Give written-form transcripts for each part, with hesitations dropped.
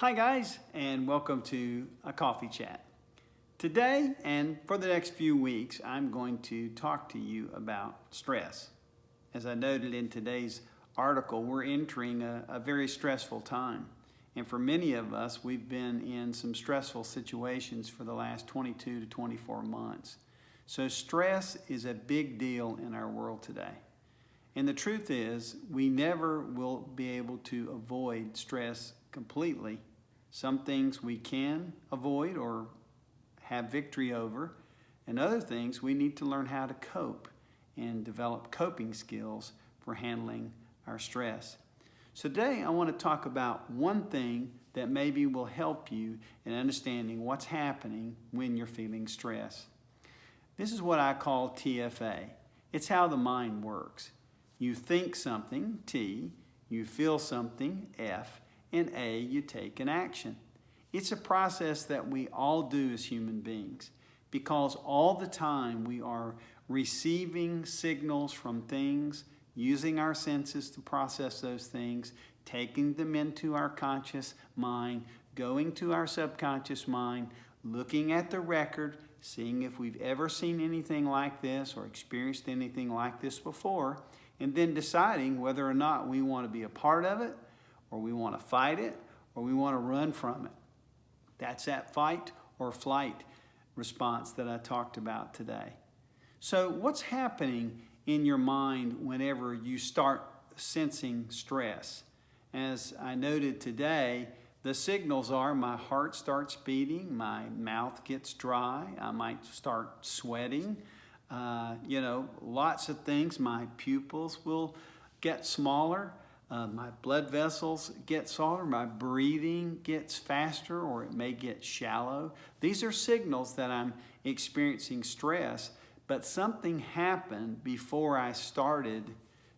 Hi guys, and welcome to a coffee chat. Today and for the next few weeks, I'm going to talk to you about stress. As I noted in today's article, we're entering a very stressful time. And for many of us, we've been in some stressful situations for the last 22 to 24 months. So stress is a big deal in our world today. And the truth is, we never will be able to avoid stress completely. Some things we can avoid or have victory over, and other things we need to learn how to cope and develop coping skills for handling our stress. So today I want to talk about one thing that maybe will help you in understanding what's happening when you're feeling stress. This is what I call TFA. It's how the mind works. You think something, T, you feel something, F, and A, you take an action. It's a process that we all do as human beings because all the time we are receiving signals from things, using our senses to process those things, taking them into our conscious mind, going to our subconscious mind, looking at the record, seeing if we've ever seen anything like this or experienced anything like this before, and then deciding whether or not we want to be a part of it, or we want to fight it, or we want to run from it. That's that fight or flight response that I talked about today. So what's happening in your mind whenever you start sensing stress? As I noted today, the signals are my heart starts beating, my mouth gets dry, I might start sweating, lots of things. My pupils will get smaller. My blood vessels get smaller, my breathing gets faster, or it may get shallow. These are signals that I'm experiencing stress, but something happened before I started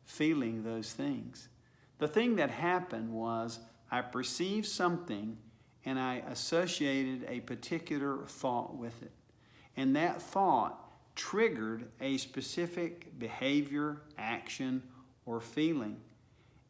feeling those things. The thing that happened was I perceived something and I associated a particular thought with it. And that thought triggered a specific behavior, action, or feeling.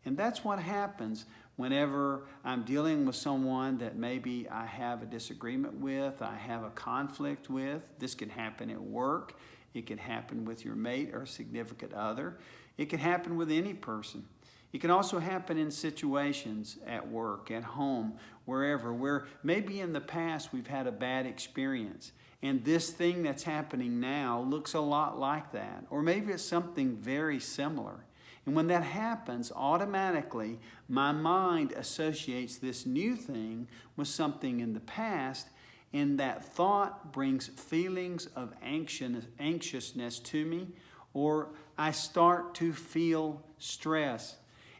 And that's what happens whenever I'm dealing with someone that maybe I have a disagreement with, I have a conflict with. This can happen at work. It can happen with your mate or significant other. It can happen with any person. It can also happen in situations at work, at home, wherever, where maybe in the past we've had a bad experience. And this thing that's happening now looks a lot like that. Or maybe it's something very similar. And when that happens, automatically, my mind associates this new thing with something in the past, and that thought brings feelings of anxiousness to me, or I start to feel stress.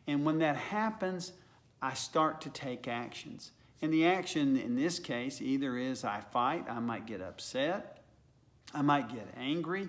And when that happens, I start to take actions. And the action in this case either is I fight, I might get upset, I might get angry,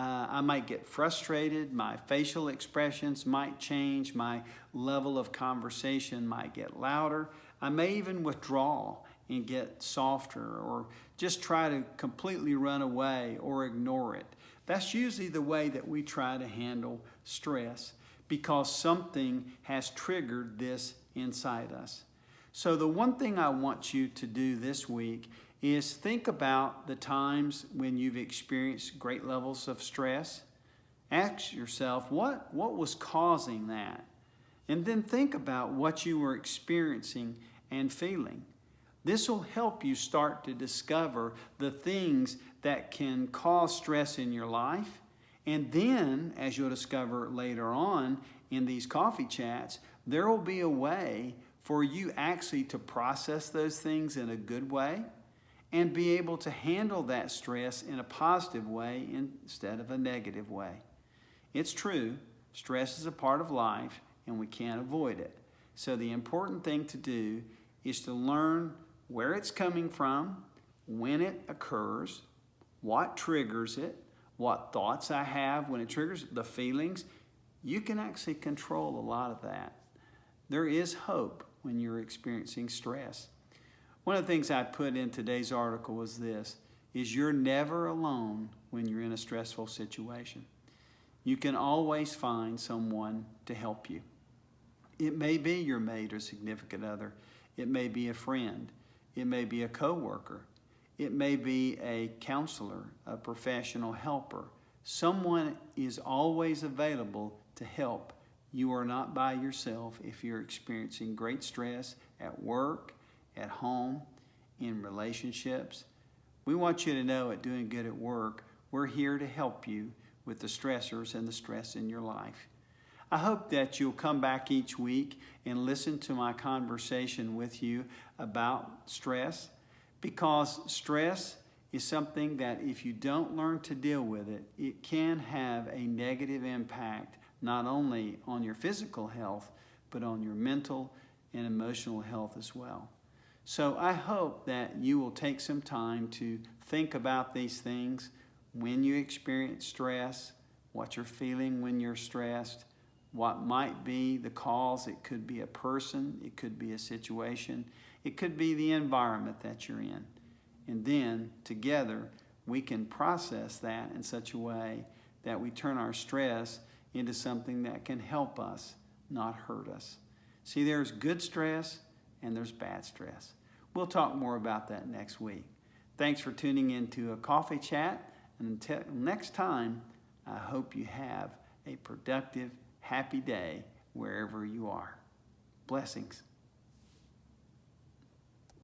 I might get frustrated, my facial expressions might change, my level of conversation might get louder. I may even withdraw and get softer or just try to completely run away or ignore it. That's usually the way that we try to handle stress because something has triggered this inside us. So the one thing I want you to do this week is think about the times when you've experienced great levels of stress. Ask yourself, what was causing that? And then think about what you were experiencing and feeling. This will help you start to discover the things that can cause stress in your life. And then, as you'll discover later on in these coffee chats, there will be a way for you actually to process those things in a good way and be able to handle that stress in a positive way instead of a negative way. It's true, stress is a part of life and we can't avoid it. So the important thing to do is to learn where it's coming from, when it occurs, what triggers it, what thoughts I have when it triggers, the feelings. You can actually control a lot of that. There is hope when you're experiencing stress. One of the things I put in today's article was this, is you're never alone when you're in a stressful situation. You can always find someone to help you. It may be your mate or significant other. It may be a friend. It may be a coworker. It may be a counselor, a professional helper. Someone is always available to help. You are not by yourself if you're experiencing great stress at work, at home, in relationships. We want you to know at Doing Good at Work, we're here to help you with the stressors and the stress in your life. I hope that you'll come back each week and listen to my conversation with you about stress, because stress is something that if you don't learn to deal with it, it can have a negative impact not only on your physical health, but on your mental and emotional health as well. So I hope that you will take some time to think about these things when you experience stress, what you're feeling when you're stressed, what might be the cause. It could be a person, it could be a situation, it could be the environment that you're in. And then together we can process that in such a way that we turn our stress into something that can help us, not hurt us. See, there's good stress and there's bad stress. We'll talk more about that next week. Thanks for tuning in to A Coffee Chat. And until next time, I hope you have a productive, happy day wherever you are. Blessings.